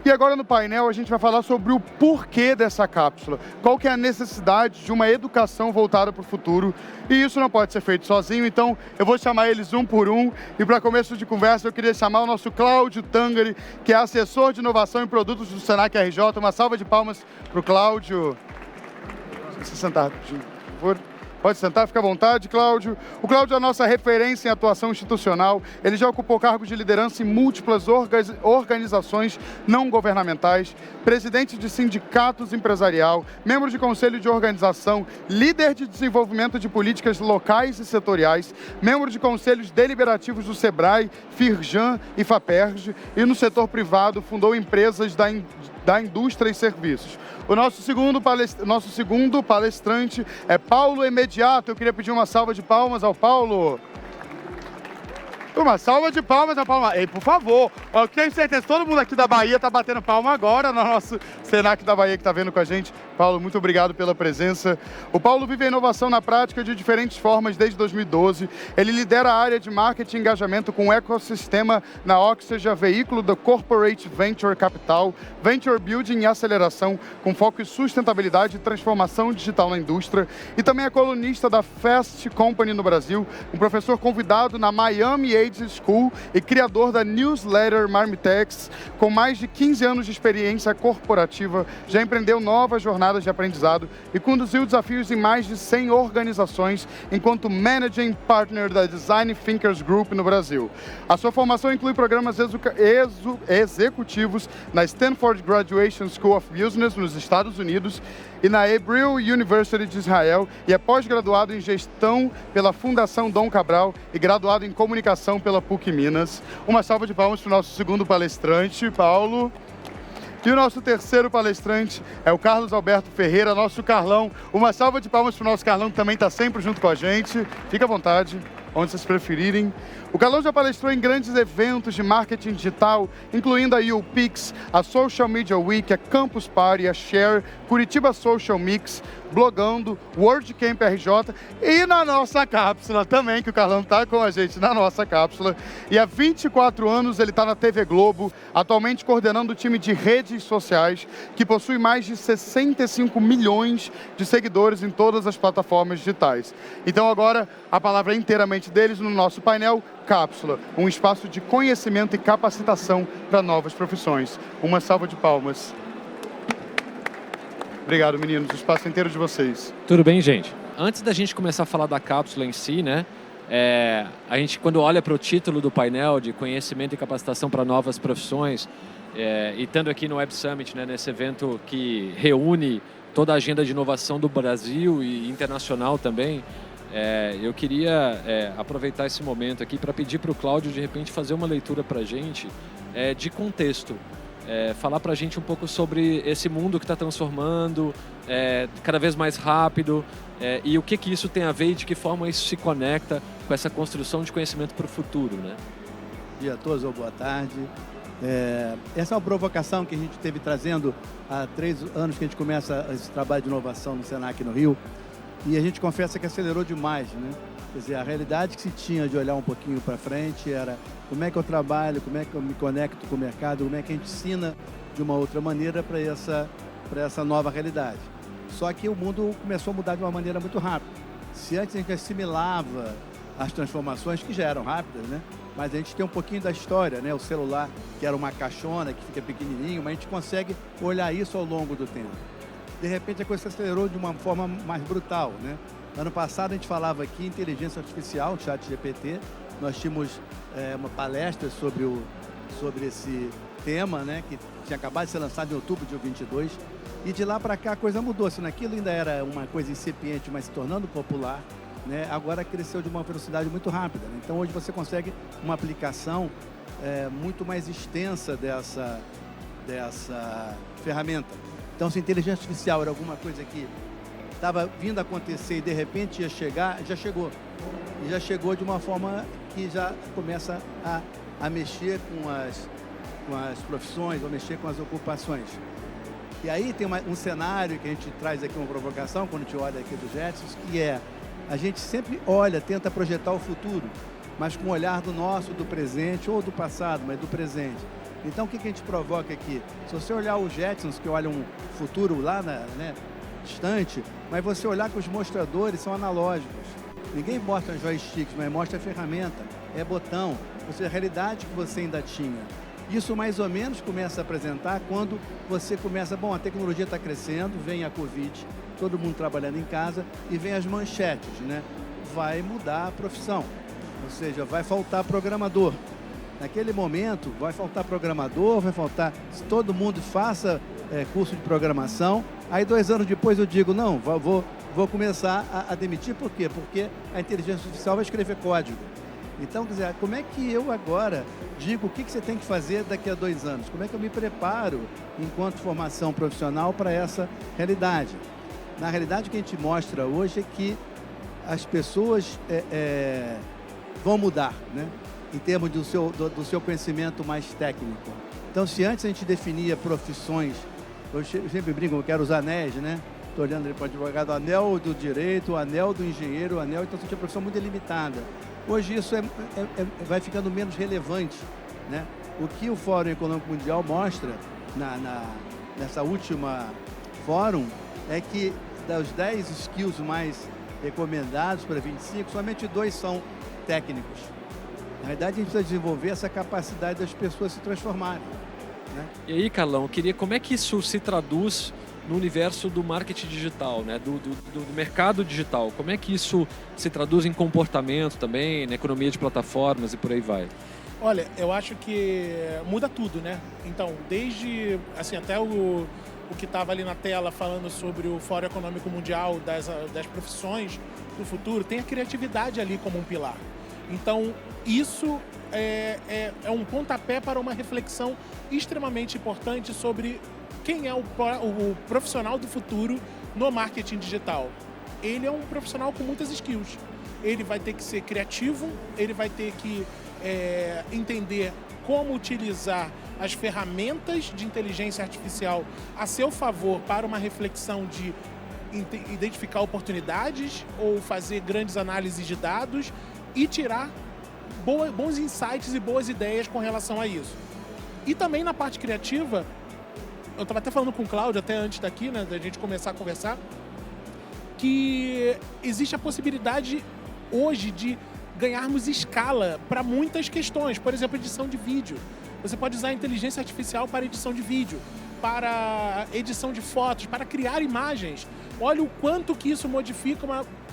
E agora no painel a gente vai falar sobre o porquê dessa cápsula, qual que é a necessidade de uma educação voltada para o futuro, e isso não pode ser feito sozinho, então eu vou chamar eles um por um, e para começo de conversa eu queria chamar o nosso Cláudio Tangari, que é assessor de inovação e produtos do Senac RJ. Uma salva de palmas para o Cláudio. Se sentar, por favor. Pode sentar, fica à vontade, Cláudio. O Cláudio é a nossa referência em atuação institucional. Ele já ocupou cargos de liderança em múltiplas organizações não governamentais, presidente de sindicatos empresarial, membro de conselho de organização, líder de desenvolvimento de políticas locais e setoriais, membro de conselhos deliberativos do SEBRAE, FIRJAN e FAPERJ, e no setor privado fundou empresas da indústria e serviços. O nosso segundo palestrante é Paulo Emediato. Eu queria pedir uma salva de palmas ao Paulo. Uma salva de palmas ao Paulo. Ei, por favor. Eu tenho certeza que todo mundo aqui da Bahia está batendo palma agora no nosso Senac da Bahia que está vendo com a gente. Paulo, muito obrigado pela presença. O Paulo vive a inovação na prática de diferentes formas desde 2012. Ele lidera a área de marketing e engajamento com o ecossistema na Oxygen, veículo da Corporate Venture Capital, Venture Building e aceleração, com foco em sustentabilidade e transformação digital na indústria. E também é colunista da Fast Company no Brasil, um professor convidado na Miami Age School e criador da newsletter Marmitex. Com mais de 15 anos de experiência corporativa, já empreendeu novas jornadas de aprendizado e conduziu desafios em mais de 100 organizações enquanto Managing Partner da Design Thinkers Group no Brasil. A sua formação inclui programas executivos na Stanford Graduation School of Business nos Estados Unidos e na Hebrew University de Israel, e é pós-graduado em gestão pela Fundação Dom Cabral e graduado em comunicação pela PUC Minas. Uma salva de palmas para o nosso segundo palestrante, Paulo. E o nosso terceiro palestrante é o Carlos Alberto Ferreira, nosso Carlão. Uma salva de palmas para o nosso Carlão, que também está sempre junto com a gente. Fica à vontade, onde vocês preferirem. O Carlão já palestrou em grandes eventos de marketing digital, incluindo a UPix, a Social Media Week, a Campus Party, a Share, Curitiba Social Mix, Blogando, WordCamp RJ e na nossa cápsula também, que o Carlão está com a gente na nossa cápsula. E há 24 anos ele está na TV Globo, atualmente coordenando o time de redes sociais, que possui mais de 65 milhões de seguidores em todas as plataformas digitais. Então agora a palavra é inteiramente deles no nosso painel Cápsula, um espaço de conhecimento e capacitação para novas profissões. Uma salva de palmas. Obrigado, meninos. O espaço inteiro de vocês. Tudo bem, gente? Antes da gente começar a falar da cápsula em si, né? A gente, quando olha para o título do painel de conhecimento e capacitação para novas profissões, e estando aqui no Web Summit, né, nesse evento que reúne toda a agenda de inovação do Brasil e internacional também, eu queria aproveitar esse momento aqui para pedir para o Cláudio, de repente, fazer uma leitura para a gente de contexto. Falar para a gente um pouco sobre esse mundo que está transformando, cada vez mais rápido, e o que isso tem a ver e de que forma isso se conecta com essa construção de conhecimento para o futuro, né? Bom dia a todos, ou boa tarde. Essa é uma provocação que a gente teve trazendo há 3 anos que a gente começa esse trabalho de inovação no Senac no Rio, e a gente confessa que acelerou demais, né? Quer dizer, a realidade que se tinha de olhar um pouquinho para frente era como é que eu trabalho, como é que eu me conecto com o mercado, como é que a gente ensina de uma outra maneira para essa nova realidade. Só que o mundo começou a mudar de uma maneira muito rápida. Se antes a gente assimilava as transformações, que já eram rápidas, né? Mas a gente tem um pouquinho da história, né? O celular, que era uma caixona, que fica pequenininho, mas a gente consegue olhar isso ao longo do tempo. De repente a coisa se acelerou de uma forma mais brutal, né? Ano passado a gente falava aqui em inteligência artificial, ChatGPT. Nós tínhamos uma palestra sobre esse tema, né, que tinha acabado de ser lançado em outubro de 2022. E de lá para cá a coisa mudou. Se naquilo ainda era uma coisa incipiente, mas se tornando popular, né, agora cresceu de uma velocidade muito rápida, né? Então hoje você consegue uma aplicação muito mais extensa dessa ferramenta. Então se a inteligência artificial era alguma coisa que estava vindo a acontecer e de repente ia chegar, já chegou. E já chegou de uma forma que já começa a mexer com as profissões, ou mexer com as ocupações. E aí tem um cenário que a gente traz aqui, uma provocação, quando a gente olha aqui do Jetsons, que a gente sempre olha, tenta projetar o futuro, mas com o olhar do nosso, do presente, ou do passado, mas do presente. Então, o que a gente provoca aqui? Se você olhar os Jetsons, que olham um futuro lá, distante, mas você olhar que os mostradores são analógicos. Ninguém mostra joysticks, mas mostra a ferramenta, é botão, ou seja, a realidade que você ainda tinha. Isso mais ou menos começa a apresentar quando você começa, bom, a tecnologia está crescendo, vem a Covid, todo mundo trabalhando em casa, e vem as manchetes, né? Vai mudar a profissão, ou seja, vai faltar programador. Naquele momento, vai faltar programador, vai faltar... Se todo mundo faça curso de programação, aí 2 anos depois eu digo, não, vou começar a demitir. Por quê? Porque a inteligência artificial vai escrever código. Então, quer dizer, como é que eu agora digo o que você tem que fazer daqui a 2 anos? Como é que eu me preparo enquanto formação profissional para essa realidade? Na realidade, o que a gente mostra hoje é que as pessoas vão mudar, né? Em termos do seu conhecimento mais técnico. Então, se antes a gente definia profissões, eu sempre brinco, eu quero os anéis, né? Estou olhando para o advogado, o anel do direito, o anel do engenheiro, o anel, então você tinha profissão muito delimitada. Hoje isso vai ficando menos relevante, né? O que o Fórum Econômico Mundial mostra nessa última fórum é que dos 10 skills mais recomendados para 25, somente 2 são técnicos. Na verdade, a gente precisa desenvolver essa capacidade das pessoas se transformarem, né? E aí, Carlão, como é que isso se traduz no universo do marketing digital, né? do mercado digital? Como é que isso se traduz em comportamento também, na economia de plataformas e por aí vai? Olha, eu acho que muda tudo, né? Então, desde, assim, até o que estava ali na tela falando sobre o Fórum Econômico Mundial das profissões do futuro, tem a criatividade ali como um pilar. Então, isso é um pontapé para uma reflexão extremamente importante sobre quem é o profissional do futuro no marketing digital. Ele é um profissional com muitas skills. Ele vai ter que ser criativo, ele vai ter que entender como utilizar as ferramentas de inteligência artificial a seu favor para uma reflexão de identificar oportunidades ou fazer grandes análises de dados e tirar bons insights e boas ideias com relação a isso. E também na parte criativa, eu estava até falando com o Cláudio, até antes daqui, né, da gente começar a conversar, que existe a possibilidade hoje de ganharmos escala para muitas questões. Por exemplo, edição de vídeo. Você pode usar a inteligência artificial para edição de vídeo, para edição de fotos, para criar imagens. Olha o quanto que isso modifica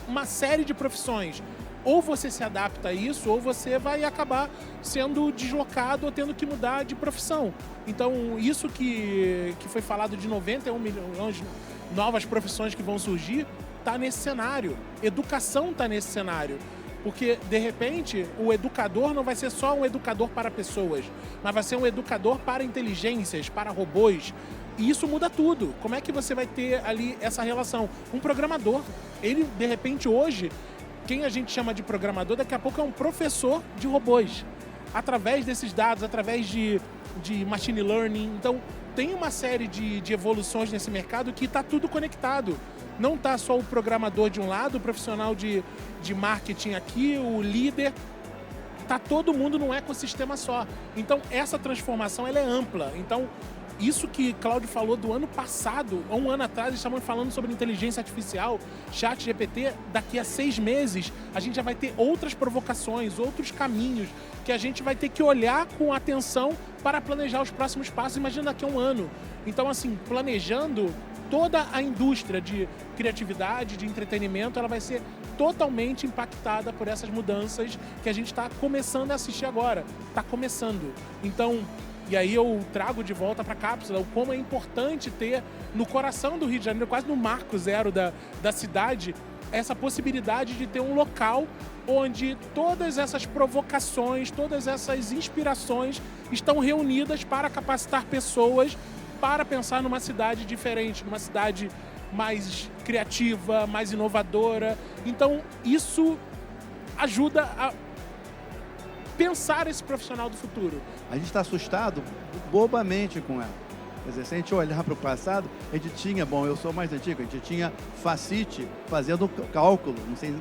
uma série de profissões. Ou você se adapta a isso, ou você vai acabar sendo deslocado ou tendo que mudar de profissão. Então, isso que foi falado de 91 milhões de novas profissões que vão surgir, está nesse cenário. Educação está nesse cenário. Porque, de repente, o educador não vai ser só um educador para pessoas, mas vai ser um educador para inteligências, para robôs. E isso muda tudo. Como é que você vai ter ali essa relação? Um programador, ele, de repente, hoje, quem a gente chama de programador, daqui a pouco é um professor de robôs. Através desses dados, através de machine learning. Então, tem uma série de evoluções nesse mercado que está tudo conectado. Não está só o programador de um lado, o profissional de marketing aqui, o líder. Está todo mundo num ecossistema só. Então, essa transformação ela é ampla. Então, isso que Cláudio falou do ano passado, há um ano atrás, eles estavam falando sobre inteligência artificial, ChatGPT, daqui a 6 meses, a gente já vai ter outras provocações, outros caminhos, que a gente vai ter que olhar com atenção para planejar os próximos passos, imagina daqui a um ano. Então, assim, planejando, toda a indústria de criatividade, de entretenimento, ela vai ser totalmente impactada por essas mudanças que a gente está começando a assistir agora. Está começando. Então, e aí eu trago de volta para a cápsula o como é importante ter no coração do Rio de Janeiro, quase no marco zero da cidade, essa possibilidade de ter um local onde todas essas provocações, todas essas inspirações estão reunidas para capacitar pessoas para pensar numa cidade diferente, numa cidade mais criativa, mais inovadora. Então, isso ajuda a pensar esse profissional do futuro. A gente está assustado bobamente com ela. Quer dizer, se a gente olhar para o passado, a gente tinha, bom, eu sou mais antigo, a gente tinha facite fazendo cálculo, não sei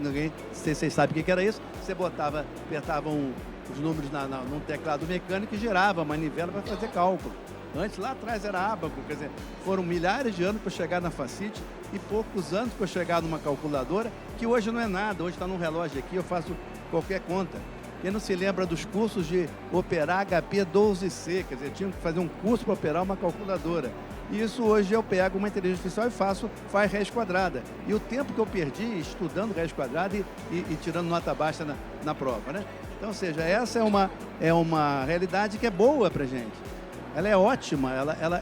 se vocês sabem o que era isso, você apertava os números num teclado mecânico e girava a manivela para fazer cálculo. Antes, lá atrás, era ábaco, quer dizer, foram milhares de anos para chegar na facite e poucos anos para chegar numa calculadora, que hoje não é nada, hoje está num relógio aqui, eu faço qualquer conta. Quem não se lembra dos cursos de operar HP 12C, quer dizer, tinha que fazer um curso para operar uma calculadora. E isso hoje eu pego uma inteligência artificial e faz raiz quadrada. E o tempo que eu perdi estudando raiz quadrada e tirando nota baixa na prova, né? Então, ou seja, essa é uma realidade que é boa para a gente. Ela é ótima,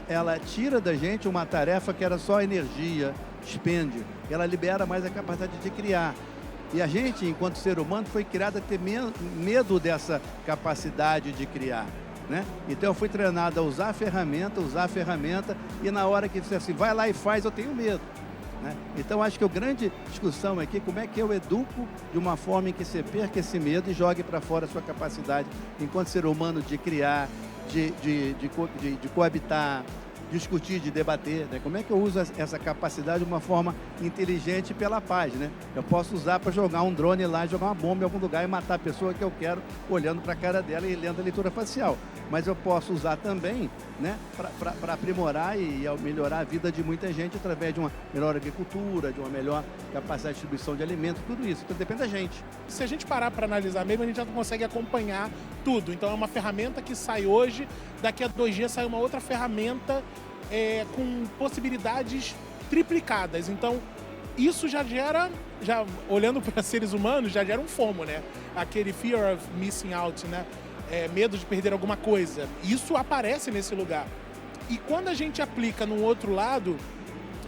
ela tira da gente uma tarefa que era só energia, dispêndio. Ela libera mais a capacidade de criar. E a gente, enquanto ser humano, foi criado a ter medo dessa capacidade de criar, né? Então eu fui treinado a usar a ferramenta, e na hora que você assim, vai lá e faz, eu tenho medo, né? Então acho que a grande discussão aqui é como é que eu educo de uma forma em que você perca esse medo e jogue para fora a sua capacidade, enquanto ser humano, de criar, de coabitar, discutir, de debater, né? Como é que eu uso essa capacidade de uma forma inteligente pela paz, né? Eu posso usar para jogar um drone lá, jogar uma bomba em algum lugar e matar a pessoa que eu quero, olhando para a cara dela e lendo a leitura facial. Mas eu posso usar também, né, para aprimorar e melhorar a vida de muita gente através de uma melhor agricultura, de uma melhor capacidade de distribuição de alimentos, tudo isso. Então depende da gente. Se a gente parar para analisar mesmo, a gente já não consegue acompanhar tudo. Então é uma ferramenta que sai hoje, daqui a 2 dias sai uma outra ferramenta com possibilidades triplicadas. Então isso já gera, olhando para seres humanos, já gera um FOMO, né? Aquele fear of missing out, né? Medo de perder alguma coisa. Isso aparece nesse lugar. E quando a gente aplica num outro lado,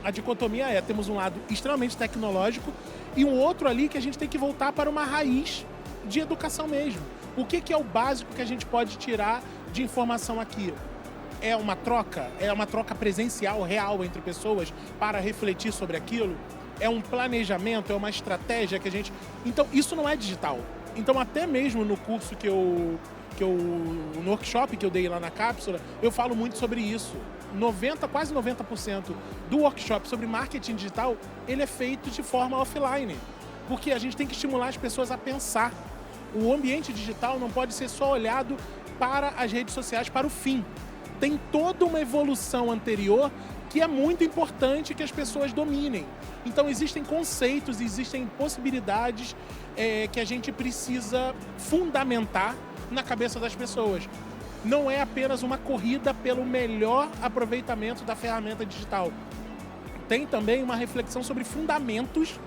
a dicotomia temos um lado extremamente tecnológico e um outro ali que a gente tem que voltar para uma raiz de educação mesmo. O que é o básico que a gente pode tirar de informação aqui? É uma troca presencial, real entre pessoas para refletir sobre aquilo? É um planejamento, é uma estratégia que a gente... Então, isso não é digital. Então, até mesmo no curso no workshop que eu dei lá na cápsula, eu falo muito sobre isso. Quase 90% do workshop sobre marketing digital, ele é feito de forma offline. Porque a gente tem que estimular as pessoas a pensar. O ambiente digital não pode ser só olhado para as redes sociais, para o fim. Tem toda uma evolução anterior que é muito importante que as pessoas dominem. Então existem conceitos, existem possibilidades que a gente precisa fundamentar na cabeça das pessoas. Não é apenas uma corrida pelo melhor aproveitamento da ferramenta digital. Tem também uma reflexão sobre fundamentos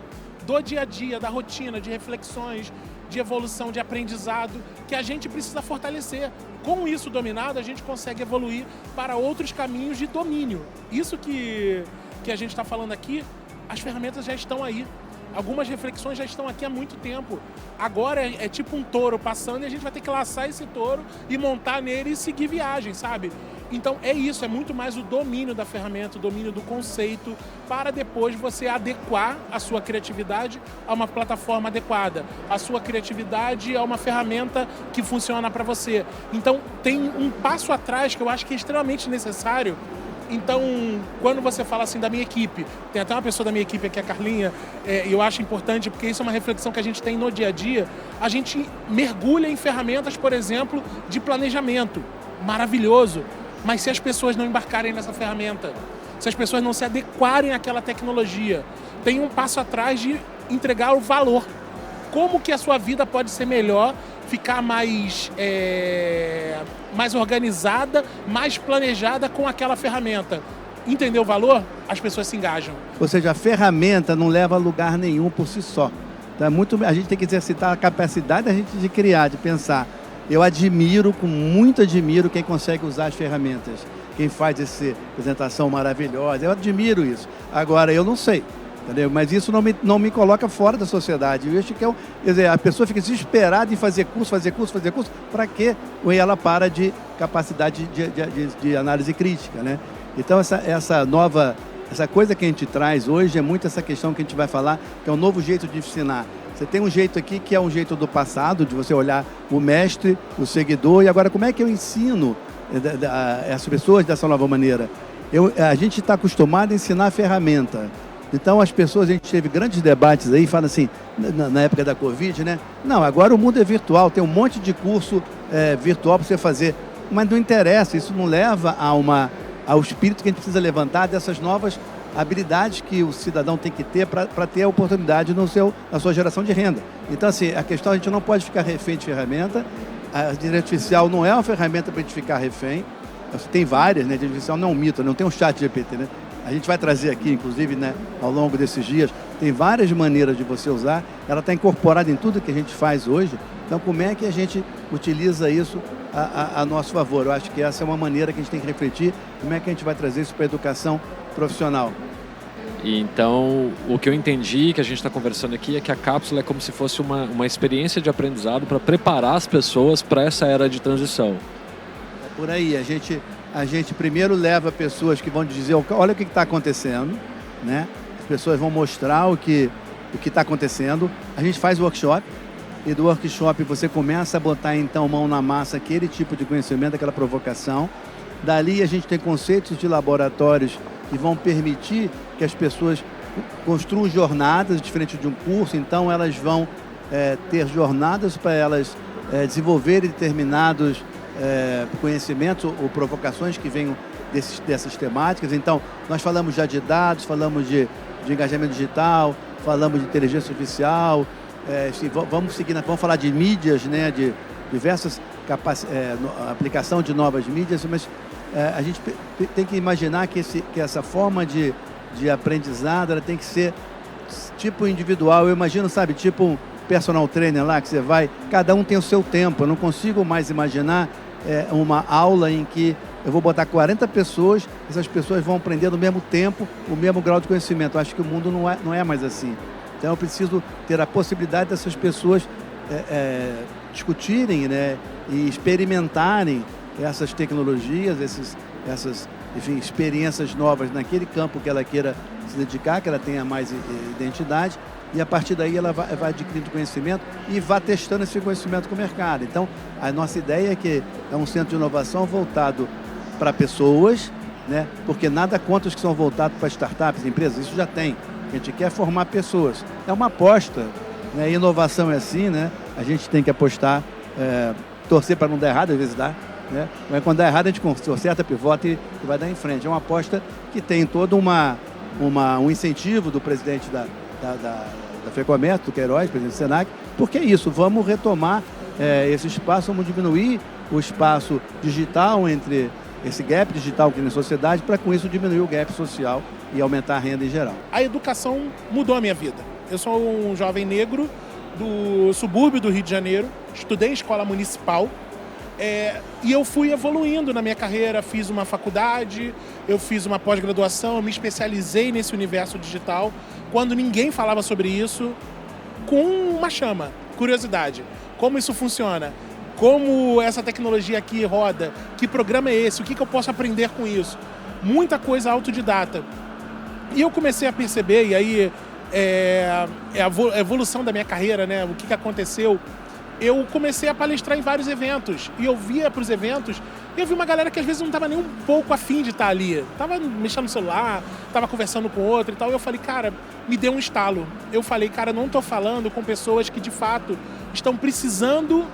do dia a dia, da rotina, de reflexões, de evolução, de aprendizado, que a gente precisa fortalecer. Com isso dominado, a gente consegue evoluir para outros caminhos de domínio. Isso que a gente está falando aqui, as ferramentas já estão aí. Algumas reflexões já estão aqui há muito tempo. Agora é tipo um touro passando e a gente vai ter que laçar esse touro e montar nele e seguir viagem, sabe? Então é isso, é muito mais o domínio da ferramenta, o domínio do conceito, para depois você adequar a sua criatividade a uma plataforma adequada, a sua criatividade a uma ferramenta que funciona para você. Então tem um passo atrás que eu acho que é extremamente necessário. Então, quando você fala assim da minha equipe, tem até uma pessoa da minha equipe aqui, a Carlinha, e eu acho importante porque isso é uma reflexão que a gente tem no dia a dia, a gente mergulha em ferramentas, por exemplo, de planejamento, maravilhoso, mas se as pessoas não embarcarem nessa ferramenta, se as pessoas não se adequarem àquela tecnologia, tem um passo atrás de entregar o valor. Como que a sua vida pode ser melhor, ficar mais organizada, mais planejada com aquela ferramenta? Entender o valor? As pessoas se engajam. Ou seja, a ferramenta não leva a lugar nenhum por si só. Então, a gente tem que exercitar a capacidade da gente de criar, de pensar. Eu admiro quem consegue usar as ferramentas, quem faz essa apresentação maravilhosa. Eu admiro isso. Agora, eu não sei. Entendeu? Mas isso não me coloca fora da sociedade. Eu acho que quer dizer, a pessoa fica desesperada em fazer curso. Para quê? Ou ela para de capacidade de análise crítica, né? Então, essa coisa que a gente traz hoje é muito essa questão que a gente vai falar, que é um novo jeito de ensinar. Você tem um jeito aqui que é um jeito do passado, de você olhar o mestre, o seguidor, e agora como é que eu ensino essas pessoas dessa nova maneira? A gente está acostumado a ensinar a ferramenta. Então as pessoas, a gente teve grandes debates aí, falam assim, na época da Covid, né? Não, agora o mundo é virtual, tem um monte de curso virtual para você fazer. Mas não interessa, isso não leva ao espírito que a gente precisa levantar dessas novas habilidades que o cidadão tem que ter para ter a oportunidade na sua geração de renda. Então, assim, a questão, a gente não pode ficar refém de ferramenta. A inteligência artificial não é uma ferramenta para a gente ficar refém. Tem várias, né? A inteligência artificial não é um mito, não tem um chat GPT, né? A gente vai trazer aqui, inclusive, né, ao longo desses dias, tem várias maneiras de você usar. Ela está incorporada em tudo que a gente faz hoje. Então, como é que a gente utiliza isso a nosso favor? Eu acho que essa é uma maneira que a gente tem que refletir. Como é que a gente vai trazer isso para a educação profissional? E então, o que eu entendi que a gente está conversando aqui é que a cápsula é como se fosse uma experiência de aprendizado para preparar as pessoas para essa era de transição. É por aí. A gente primeiro leva pessoas que vão dizer, olha o que está acontecendo, né? As pessoas vão mostrar o que está acontecendo. A gente faz workshop, e do workshop você começa a botar então mão na massa aquele tipo de conhecimento, aquela provocação. Dali a gente tem conceitos de laboratórios que vão permitir que as pessoas construam jornadas diferente de um curso. Então elas vão ter jornadas para elas desenvolverem determinados conhecimentos ou provocações que venham dessas temáticas. Então, nós falamos já de dados, falamos de engajamento digital, falamos de inteligência artificial, vamos falar de mídias, né, de diversas aplicação de novas mídias, mas a gente tem que imaginar que essa forma de aprendizado ela tem que ser tipo individual. Eu imagino, sabe, tipo um personal trainer lá, que você vai, cada um tem o seu tempo. Eu não consigo mais imaginar uma aula em que eu vou botar 40 pessoas, essas pessoas vão aprender no mesmo tempo, o mesmo grau de conhecimento. Eu acho que o mundo não é mais assim. Então eu preciso ter a possibilidade dessas pessoas discutirem, né, e experimentarem essas tecnologias, essas enfim, experiências novas naquele campo que ela queira se dedicar, que ela tenha mais identidade. E a partir daí ela vai adquirindo conhecimento e vai testando esse conhecimento com o mercado. Então, a nossa ideia é que é um centro de inovação voltado para pessoas, né? Porque nada contra os que são voltados para startups, empresas, isso já tem. A gente quer formar pessoas. É uma aposta, né? Inovação é assim, né? A gente tem que apostar, torcer para não dar errado, às vezes dá, né? Mas quando dá errado, a gente conserta, pivota e vai dar em frente. É uma aposta que tem todo um incentivo do presidente da FEComércio, do Queiroz, presidente do Senac, porque é isso, vamos retomar esse espaço, vamos diminuir o espaço digital entre esse gap digital que tem na sociedade, para com isso diminuir o gap social e aumentar a renda em geral. A educação mudou a minha vida. Eu sou um jovem negro do subúrbio do Rio de Janeiro, estudei em escola municipal, e eu fui evoluindo na minha carreira, fiz uma faculdade, eu fiz uma pós-graduação, eu me especializei nesse universo digital, quando ninguém falava sobre isso, com uma chama, curiosidade. Como isso funciona? Como essa tecnologia aqui roda? Que programa é esse? O que eu posso aprender com isso? Muita coisa autodidata. E eu comecei a perceber, e aí a evolução da minha carreira, né? O que aconteceu? Eu comecei a palestrar em vários eventos. E eu via para os eventos, e eu vi uma galera que às vezes não estava nem um pouco afim de estar ali. Estava mexendo no celular, estava conversando com outro e tal. E eu falei, cara, me deu um estalo. Eu falei, cara, não estou falando com pessoas que de fato estão precisando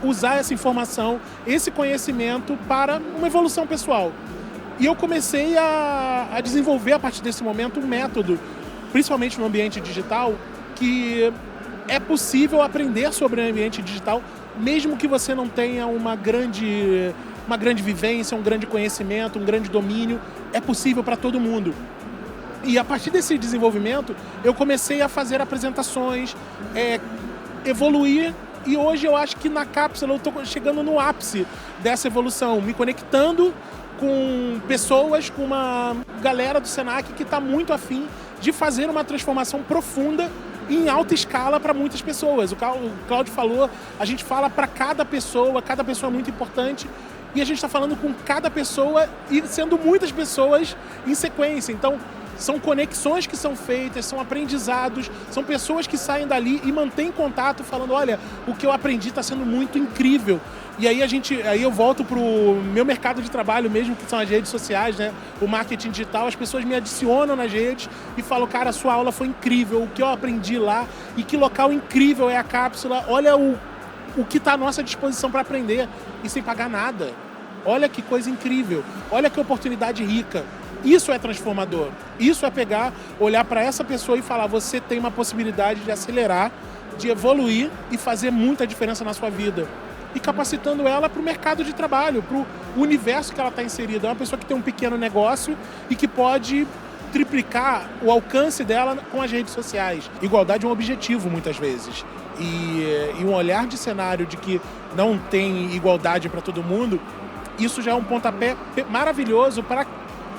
usar essa informação, esse conhecimento para uma evolução pessoal. E eu comecei a desenvolver a partir desse momento um método, principalmente no ambiente digital, que é possível aprender sobre o ambiente digital, mesmo que você não tenha uma grande vivência, um grande conhecimento, um grande domínio, é possível para todo mundo. E a partir desse desenvolvimento, eu comecei a fazer apresentações, evoluir, e hoje eu acho que na cápsula eu estou chegando no ápice dessa evolução, me conectando com pessoas, com uma galera do Senac que está muito afim de fazer uma transformação profunda em alta escala para muitas pessoas. O Cláudio falou, a gente fala para cada pessoa é muito importante, e a gente está falando com cada pessoa e sendo muitas pessoas em sequência. Então, são conexões que são feitas, são aprendizados, são pessoas que saem dali e mantêm contato falando, olha, o que eu aprendi está sendo muito incrível. E aí eu volto pro meu mercado de trabalho mesmo, que são as redes sociais, né? O marketing digital, as pessoas me adicionam nas redes e falam, cara, a sua aula foi incrível, o que eu aprendi lá e que local incrível é a cápsula, olha o que está à nossa disposição para aprender e sem pagar nada. Olha que coisa incrível, olha que oportunidade rica. Isso é transformador, isso é pegar, olhar para essa pessoa e falar, você tem uma possibilidade de acelerar, de evoluir e fazer muita diferença na sua vida. E capacitando ela para o mercado de trabalho, para o universo que ela está inserida. É uma pessoa que tem um pequeno negócio e que pode triplicar o alcance dela com as redes sociais. Igualdade é um objetivo, muitas vezes. E um olhar de cenário de que não tem igualdade para todo mundo, isso já é um pontapé maravilhoso para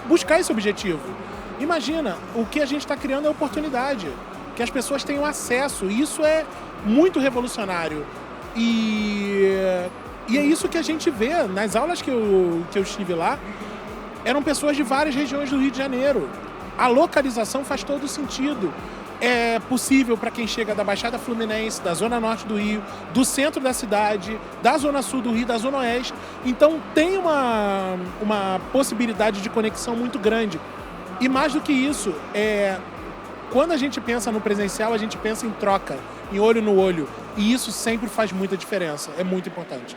buscar esse objetivo. Imagina, o que a gente está criando é oportunidade, que as pessoas tenham acesso, e isso é muito revolucionário. E é isso que a gente vê nas aulas que eu estive lá, eram pessoas de várias regiões do Rio de Janeiro. A localização faz todo sentido. É possível para quem chega da Baixada Fluminense, da Zona Norte do Rio, do centro da cidade, da Zona Sul do Rio, da Zona Oeste. Então tem uma possibilidade de conexão muito grande. E mais do que isso, quando a gente pensa no presencial, a gente pensa em troca, em olho no olho. E isso sempre faz muita diferença, é muito importante.